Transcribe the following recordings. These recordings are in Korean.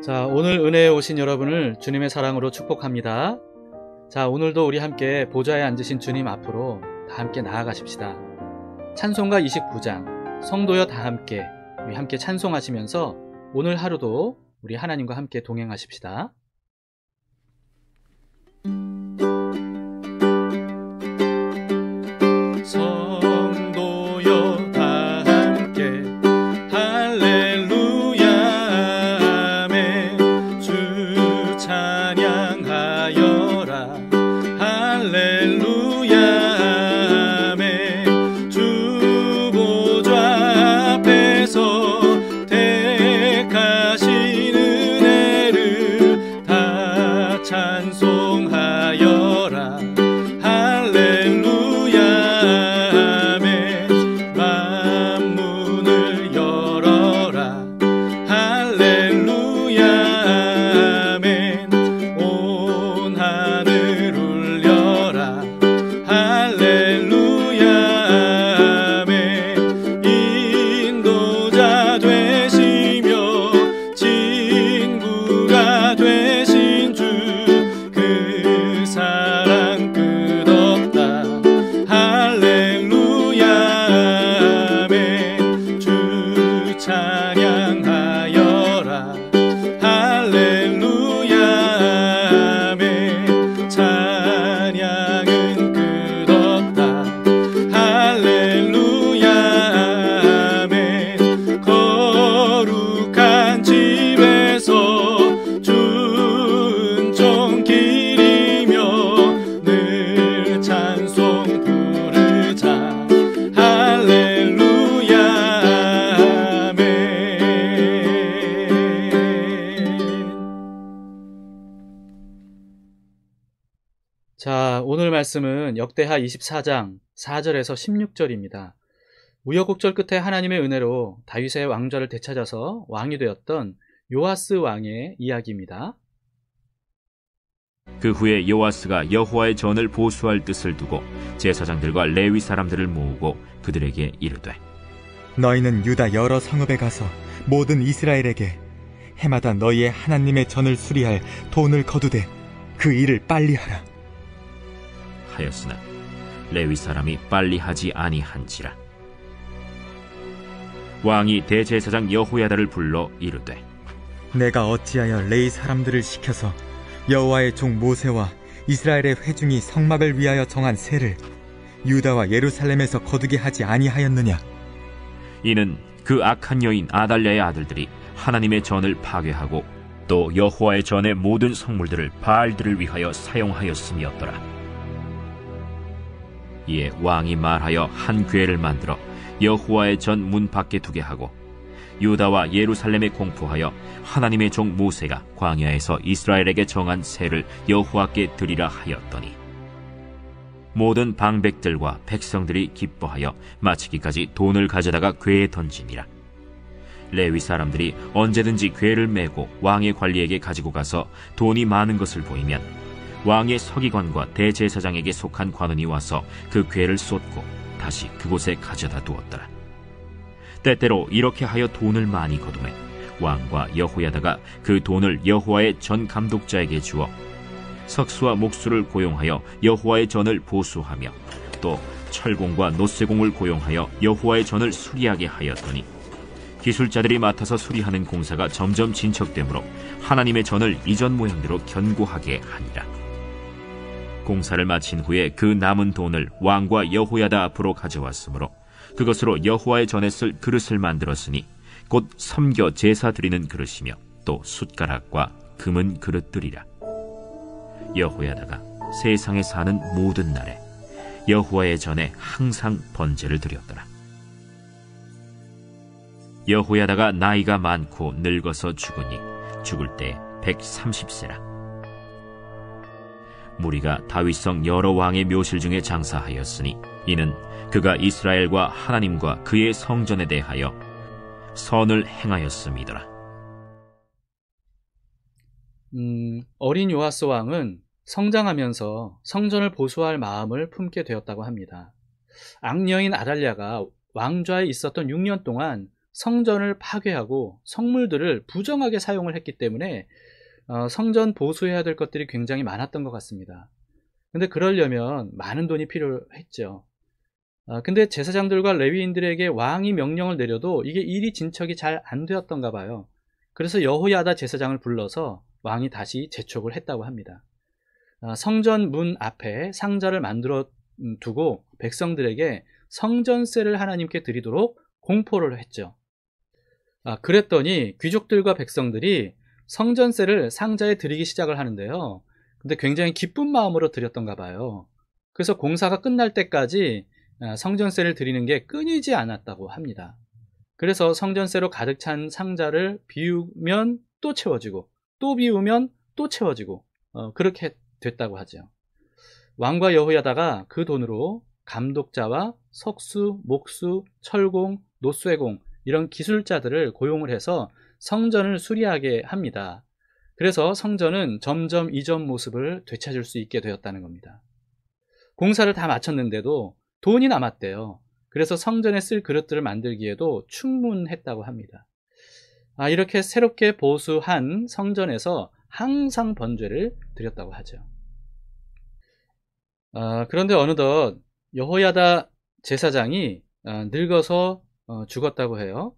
자, 오늘 은혜에 오신 여러분을 주님의 사랑으로 축복합니다. 자, 오늘도 우리 함께 보좌에 앉으신 주님 앞으로 다 함께 나아가십시다. 찬송가 29장 성도여 다 함께 우리 함께 찬송하시면서 오늘 하루도 우리 하나님과 함께 동행하십시다. 성도여 다 함께 할렐루야 아멘 주 찬양하여라 할렐루야 아멘 주 보좌 앞에서 택하신 은혜를 다 찬송하여라 할렐루야 아멘 만문을 열어라 할렐루야 아멘 온 하늘 울려라 할렐루야 아멘 인도자 되시며 친구가 되신 주 그 사랑 끝없다 할렐루야 아멘 주 찬양하여라 할렐루야 아멘 찬양은 끝없다 할렐루야 아멘 거룩한 집에서 준종 기리며 늘 찬송 부르자 할렐루야 아멘. 자, 오늘 말씀은 역대하 24장 4절에서 16절입니다. 우여곡절 끝에 하나님의 은혜로 다윗의 왕좌를 되찾아서 왕이 되었던 요아스 왕의 이야기입니다. 그 후에 요아스가 여호와의 전을 보수할 뜻을 두고 제사장들과 레위 사람들을 모으고 그들에게 이르되 너희는 유다 여러 성읍에 가서 모든 이스라엘에게 해마다 너희의 하나님의 전을 수리할 돈을 거두되 그 일을 빨리 하라. 하였으나 레위 사람이 빨리 하지 아니한지라. 왕이 대제사장 여호야다를 불러 이르되 내가 어찌하여 레위 사람들을 시켜서 여호와의 종 모세와 이스라엘의 회중이 성막을 위하여 정한 세를 유다와 예루살렘에서 거두게 하지 아니하였느냐. 이는 그 악한 여인 아달랴의 아들들이 하나님의 전을 파괴하고 또 여호와의 전의 모든 성물들을 바알들을 위하여 사용하였음이었더라. 이에 왕이 말하여 한 궤를 만들어 여호와의 전 문 밖에 두게 하고 유다와 예루살렘에 공포하여 하나님의 종 모세가 광야에서 이스라엘에게 정한 세를 여호와께 드리라 하였더니 모든 방백들과 백성들이 기뻐하여 마치기까지 돈을 가져다가 궤에 던지니라. 레위 사람들이 언제든지 궤를 메고 왕의 관리에게 가지고 가서 돈이 많은 것을 보이면 왕의 서기관과 대제사장에게 속한 관원이 와서 그 궤를 쏟고 다시 그곳에 가져다 두었더라. 때때로 이렇게 하여 돈을 많이 거두매 왕과 여호야다가 그 돈을 여호와의 전 감독자에게 주어 석수와 목수를 고용하여 여호와의 전을 보수하며 또 철공과 노쇠공을 고용하여 여호와의 전을 수리하게 하였더니 기술자들이 맡아서 수리하는 공사가 점점 진척되므로 하나님의 전을 이전 모양대로 견고하게 하니라. 공사를 마친 후에 그 남은 돈을 왕과 여호야다 앞으로 가져왔으므로 그것으로 여호와의 전에 쓸 그릇을 만들었으니 곧 섬겨 제사 드리는 그릇이며 또 숟가락과 금은 그릇들이라. 여호야다가 세상에 사는 모든 날에 여호와의 전에 항상 번제를 드렸더라. 여호야다가 나이가 많고 늙어서 죽으니 죽을 때 130세라. 무리가 다윗성 여러 왕의 묘실 중에 장사하였으니 이는 그가 이스라엘과 하나님과 그의 성전에 대하여 선을 행하였음이더라. 어린 요아스 왕은 성장하면서 성전을 보수할 마음을 품게 되었다고 합니다. 악녀인 아달랴가 왕좌에 있었던 6년 동안 성전을 파괴하고 성물들을 부정하게 사용을 했기 때문에 성전 보수해야 될 것들이 굉장히 많았던 것 같습니다. 근데 그러려면 많은 돈이 필요했죠. 근데 제사장들과 레위인들에게 왕이 명령을 내려도 이게 일이 진척이 잘 안 되었던가 봐요. 그래서 여호야다 제사장을 불러서 왕이 다시 재촉을 했다고 합니다. 성전 문 앞에 상자를 만들어 두고 백성들에게 성전세를 하나님께 드리도록 공포를 했죠. 그랬더니 귀족들과 백성들이 성전세를 상자에 드리기 시작을 하는데요. 근데 굉장히 기쁜 마음으로 드렸던가 봐요. 그래서 공사가 끝날 때까지 성전세를 드리는 게 끊이지 않았다고 합니다. 그래서 성전세로 가득 찬 상자를 비우면 또 채워지고 또 비우면 또 채워지고 그렇게 됐다고 하죠. 왕과 여호야다가 그 돈으로 감독자와 석수, 목수, 철공, 노쇠공 이런 기술자들을 고용을 해서 성전을 수리하게 합니다. 그래서 성전은 점점 이전 모습을 되찾을 수 있게 되었다는 겁니다. 공사를 다 마쳤는데도 돈이 남았대요. 그래서 성전에 쓸 그릇들을 만들기에도 충분했다고 합니다. 이렇게 새롭게 보수한 성전에서 항상 번제를 드렸다고 하죠. 그런데 어느덧 여호야다 제사장이 늙어서 죽었다고 해요.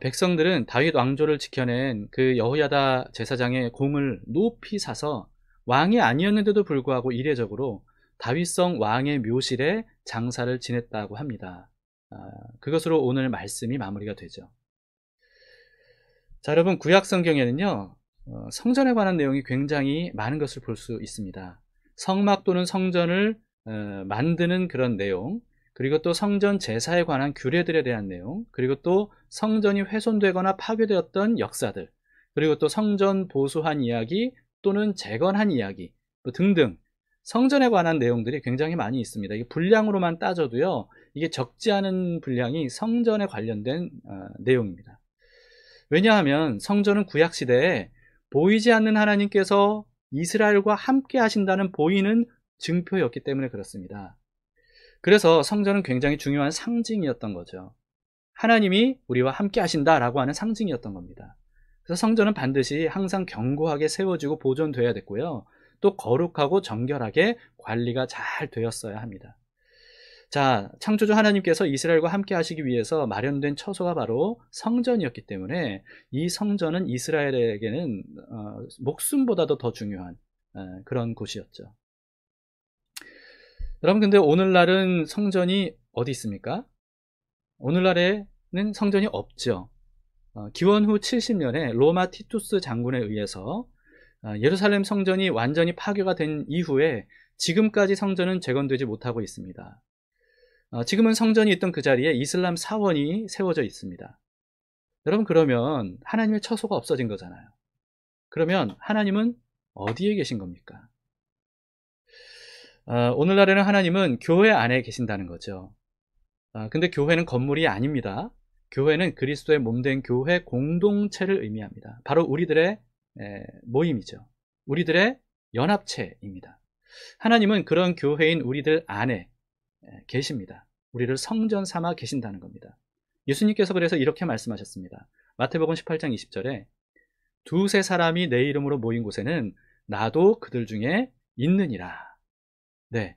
백성들은 다윗 왕조를 지켜낸 그 여호야다 제사장의 공을 높이 사서 왕이 아니었는데도 불구하고 이례적으로 다윗성 왕의 묘실에 장사를 지냈다고 합니다. 그것으로 오늘 말씀이 마무리가 되죠. 자, 여러분, 구약 성경에는요, 성전에 관한 내용이 굉장히 많은 것을 볼 수 있습니다. 성막 또는 성전을 만드는 그런 내용, 그리고 또 성전 제사에 관한 규례들에 대한 내용, 그리고 또 성전이 훼손되거나 파괴되었던 역사들, 그리고 또 성전 보수한 이야기 또는 재건한 이야기 등등 성전에 관한 내용들이 굉장히 많이 있습니다. 이게 분량으로만 따져도요, 이게 적지 않은 분량이 성전에 관련된 내용입니다. 왜냐하면 성전은 구약시대에 보이지 않는 하나님께서 이스라엘과 함께 하신다는 보이는 증표였기 때문에 그렇습니다. 그래서 성전은 굉장히 중요한 상징이었던 거죠. 하나님이 우리와 함께 하신다라고 하는 상징이었던 겁니다. 그래서 성전은 반드시 항상 견고하게 세워지고 보존돼야 됐고요. 또 거룩하고 정결하게 관리가 잘 되었어야 합니다. 자, 창조주 하나님께서 이스라엘과 함께 하시기 위해서 마련된 처소가 바로 성전이었기 때문에 이 성전은 이스라엘에게는 목숨보다도 더 중요한 그런 곳이었죠. 여러분, 근데 오늘날은 성전이 어디 있습니까? 오늘날에는 성전이 없죠. 기원 후 70년에 로마 티투스 장군에 의해서 예루살렘 성전이 완전히 파괴가 된 이후에 지금까지 성전은 재건되지 못하고 있습니다. 지금은 성전이 있던 그 자리에 이슬람 사원이 세워져 있습니다. 여러분, 그러면 하나님의 처소가 없어진 거잖아요. 그러면 하나님은 어디에 계신 겁니까? 오늘날에는 하나님은 교회 안에 계신다는 거죠. 근데 교회는 건물이 아닙니다. 교회는 그리스도의 몸된 교회 공동체를 의미합니다. 바로 우리들의 모임이죠. 우리들의 연합체입니다. 하나님은 그런 교회인 우리들 안에 계십니다. 우리를 성전 삼아 계신다는 겁니다. 예수님께서 그래서 이렇게 말씀하셨습니다. 마태복음 18장 20절에 두세 사람이 내 이름으로 모인 곳에는 나도 그들 중에 있느니라. 네,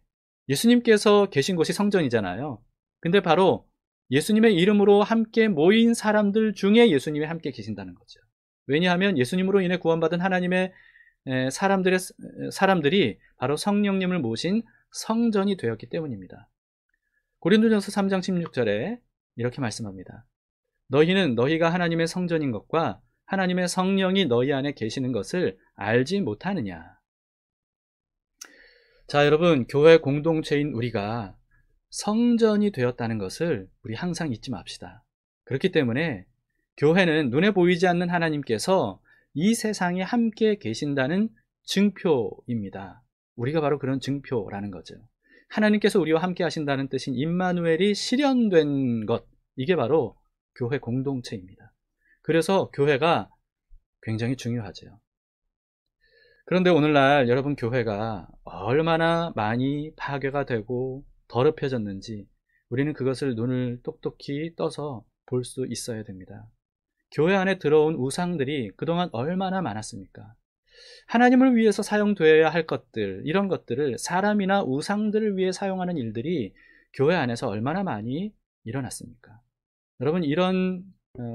예수님께서 계신 곳이 성전이잖아요. 근데 바로 예수님의 이름으로 함께 모인 사람들 중에 예수님이 함께 계신다는 거죠. 왜냐하면 예수님으로 인해 구원받은 하나님의 사람들이 바로 성령님을 모신 성전이 되었기 때문입니다. 고린도전서 3장 16절에 이렇게 말씀합니다. 너희는 너희가 하나님의 성전인 것과 하나님의 성령이 너희 안에 계시는 것을 알지 못하느냐. 자, 여러분, 교회 공동체인 우리가 성전이 되었다는 것을 우리 항상 잊지 맙시다. 그렇기 때문에 교회는 눈에 보이지 않는 하나님께서 이 세상에 함께 계신다는 증표입니다. 우리가 바로 그런 증표라는 거죠. 하나님께서 우리와 함께 하신다는 뜻인 임마누엘이 실현된 것, 이게 바로 교회 공동체입니다. 그래서 교회가 굉장히 중요하죠. 그런데 오늘날 여러분, 교회가 얼마나 많이 파괴가 되고 더럽혀졌는지 우리는 그것을 눈을 똑똑히 떠서 볼 수 있어야 됩니다. 교회 안에 들어온 우상들이 그동안 얼마나 많았습니까? 하나님을 위해서 사용되어야 할 것들, 이런 것들을 사람이나 우상들을 위해 사용하는 일들이 교회 안에서 얼마나 많이 일어났습니까? 여러분, 이런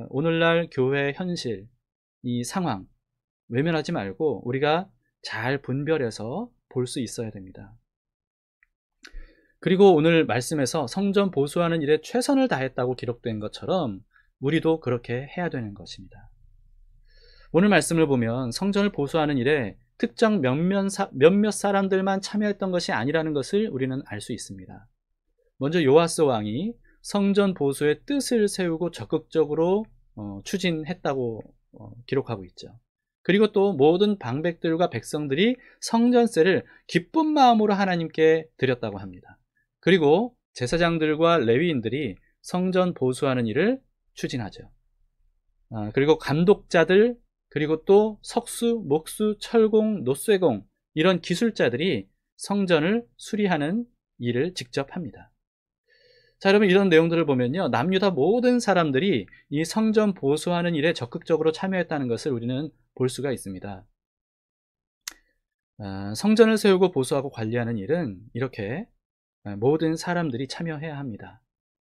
오늘날 교회의 현실, 이 상황 외면하지 말고 우리가 잘 분별해서 볼 수 있어야 됩니다. 그리고 오늘 말씀에서 성전 보수하는 일에 최선을 다했다고 기록된 것처럼 우리도 그렇게 해야 되는 것입니다. 오늘 말씀을 보면 성전을 보수하는 일에 특정 몇몇 사람들만 참여했던 것이 아니라는 것을 우리는 알 수 있습니다. 먼저 요아스 왕이 성전 보수의 뜻을 세우고 적극적으로 추진했다고 기록하고 있죠. 그리고 또 모든 방백들과 백성들이 성전세를 기쁜 마음으로 하나님께 드렸다고 합니다. 그리고 제사장들과 레위인들이 성전 보수하는 일을 추진하죠. 그리고 감독자들, 그리고 또 석수, 목수, 철공, 노쇠공, 이런 기술자들이 성전을 수리하는 일을 직접 합니다. 자, 여러분, 이런 내용들을 보면요, 남유다 모든 사람들이 이 성전 보수하는 일에 적극적으로 참여했다는 것을 우리는 볼 수가 있습니다. 성전을 세우고 보수하고 관리하는 일은 이렇게 모든 사람들이 참여해야 합니다.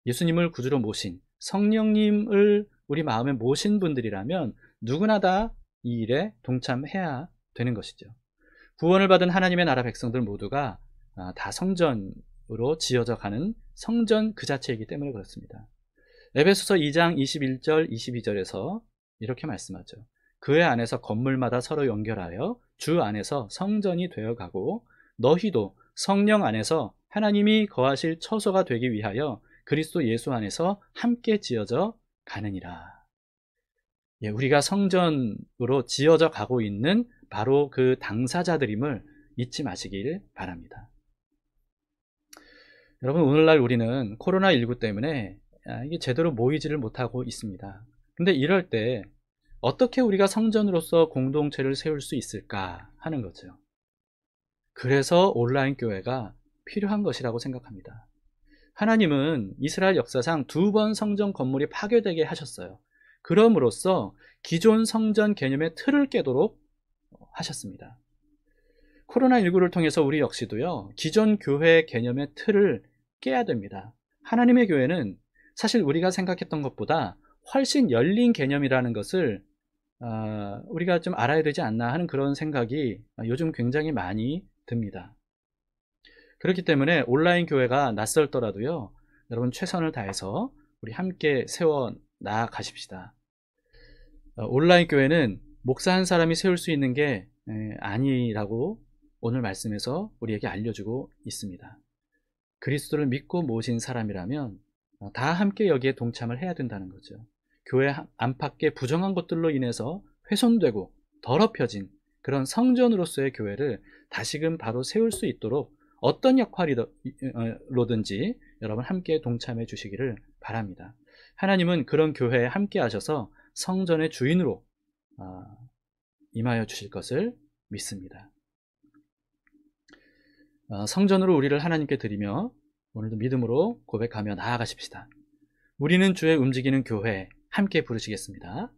예수님을 구주로 모신, 성령님을 우리 마음에 모신 분들이라면 누구나 다 이 일에 동참해야 되는 것이죠. 구원을 받은 하나님의 나라 백성들 모두가 다 성전으로 지어져 가는 성전 그 자체이기 때문에 그렇습니다. 에베소서 2장 21절 22절에서 이렇게 말씀하죠. 그의 안에서 건물마다 서로 연결하여 주 안에서 성전이 되어가고 너희도 성령 안에서 하나님이 거하실 처소가 되기 위하여 그리스도 예수 안에서 함께 지어져 가느니라. 우리가 성전으로 지어져 가고 있는 바로 그 당사자들임을 잊지 마시길 바랍니다. 여러분, 오늘날 우리는 코로나19 때문에 이게 제대로 모이지를 못하고 있습니다. 근데 이럴 때 어떻게 우리가 성전으로서 공동체를 세울 수 있을까 하는 거죠. 그래서 온라인 교회가 필요한 것이라고 생각합니다. 하나님은 이스라엘 역사상 2번 성전 건물이 파괴되게 하셨어요. 그럼으로써 기존 성전 개념의 틀을 깨도록 하셨습니다. 코로나19를 통해서 우리 역시도요, 기존 교회 개념의 틀을 깨야 됩니다. 하나님의 교회는 사실 우리가 생각했던 것보다 훨씬 열린 개념이라는 것을 우리가 좀 알아야 되지 않나 하는 그런 생각이 요즘 굉장히 많이 듭니다. 그렇기 때문에 온라인 교회가 낯설더라도요, 여러분 최선을 다해서 우리 함께 세워 나아가십시다. 온라인 교회는 목사 한 사람이 세울 수 있는 게 아니라고 오늘 말씀에서 우리에게 알려주고 있습니다. 그리스도를 믿고 모신 사람이라면 다 함께 여기에 동참을 해야 된다는 거죠. 교회 안팎의 부정한 것들로 인해서 훼손되고 더럽혀진 그런 성전으로서의 교회를 다시금 바로 세울 수 있도록 어떤 역할로든지 여러분 함께 동참해 주시기를 바랍니다. 하나님은 그런 교회에 함께 하셔서 성전의 주인으로 임하여 주실 것을 믿습니다. 성전으로 우리를 하나님께 드리며 오늘도 믿음으로 고백하며 나아가십시다. 우리는 주의 움직이는 교회, 함께 부르시겠습니다.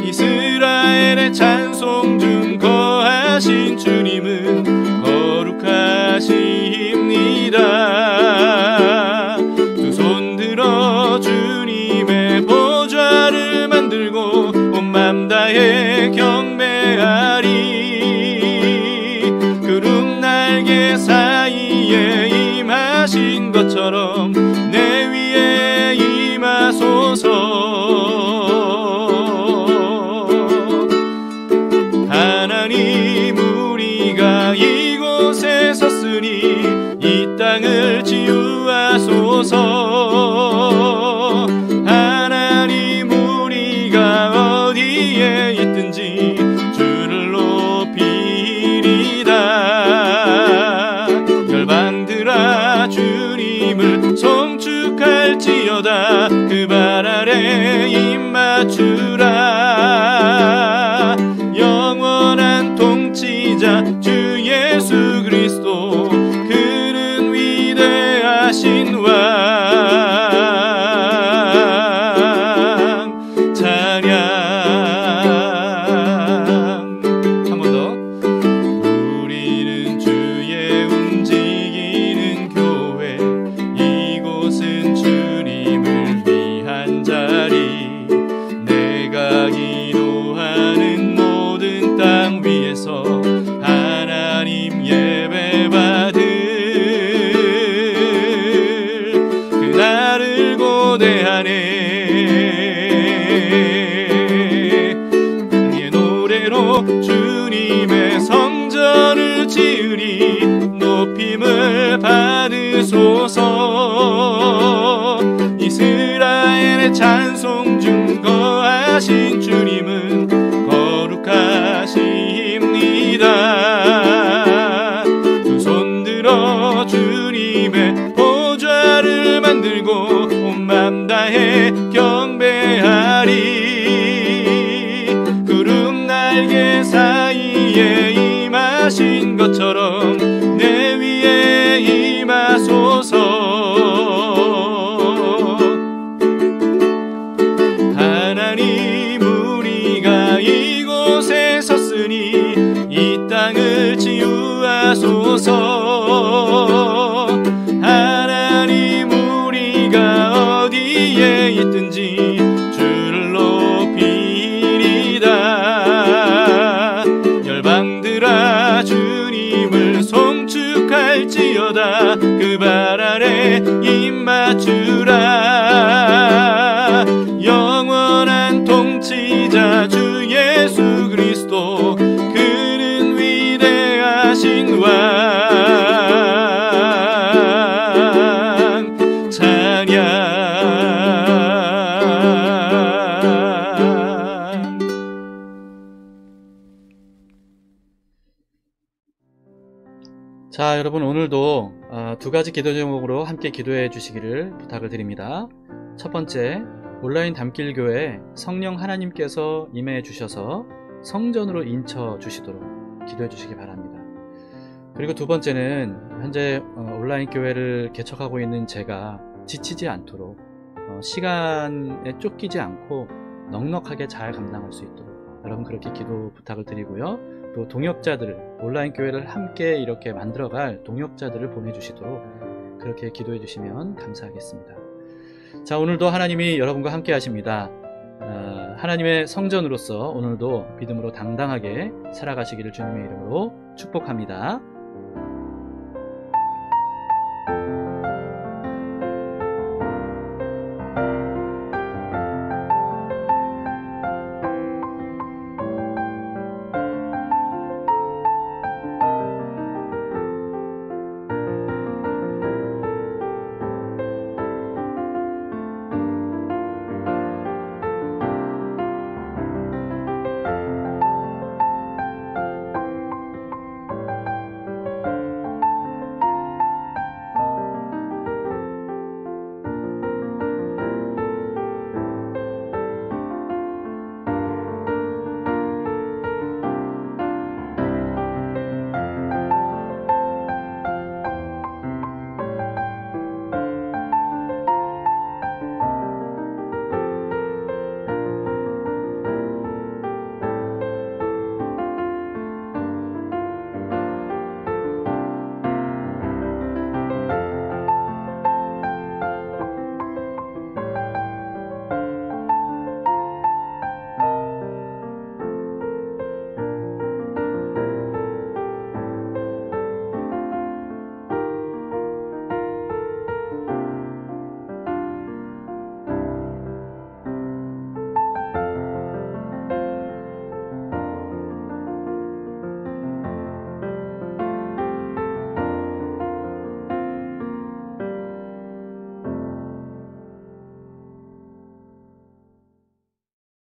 이스라엘의 찬송 땅을 치유하소서. 하나님 우리가 어디에 있든지 주를 높이리다. 열방들아 주님을 송축할지어다. 그 발 아래 입 맞추라. 영원한 통치자 주 예수 그리스도, 그는 위대하신 왕. 찬양. 한 번 더. 우리는 주의 움직이는 교회, 이곳은 주님을 위한 자리. 내가 기도하는 모든 땅 위에서 하나님 예배 받을 그날을 고대하네. 이 노래로 주님의 성전을 지으리. 높임을 받으소서. 이스라엘의 찬송 중 거하신 주님은 거룩하십니다. 두 손 들어 주님의 보좌를 만들고 온 맘 다해 경배하리. 구름 날개 사이에 임하신 것처럼 내 위에 임하소서. 하나님 우리가 이곳에 섰으니 이 땅을 치유하소서. 하나님 우리가 어디에 있든지 주를 높이리다. 열방들아 주님을 송축할지어다. 그 발 아래 입 맞추라. 영원한 통치자 주 예수 그리스도, 그는 위대하신 왕. 찬양. 자, 여러분 오늘도 두 가지 기도 제목으로 함께 기도해 주시기를 부탁을 드립니다. 첫 번째, 온라인 담길교회 성령 하나님께서 임해 주셔서 성전으로 인쳐 주시도록 기도해 주시기 바랍니다. 그리고 두 번째는 현재 온라인 교회를 개척하고 있는 제가 지치지 않도록 시간에 쫓기지 않고 넉넉하게 잘 감당할 수 있도록 여러분 그렇게 기도 부탁을 드리고요. 또 동역자들을, 온라인 교회를 함께 이렇게 만들어갈 동역자들을 보내주시도록 그렇게 기도해 주시면 감사하겠습니다. 자, 오늘도 하나님이 여러분과 함께 하십니다. 하나님의 성전으로서 오늘도 믿음으로 당당하게 살아가시기를 주님의 이름으로 축복합니다.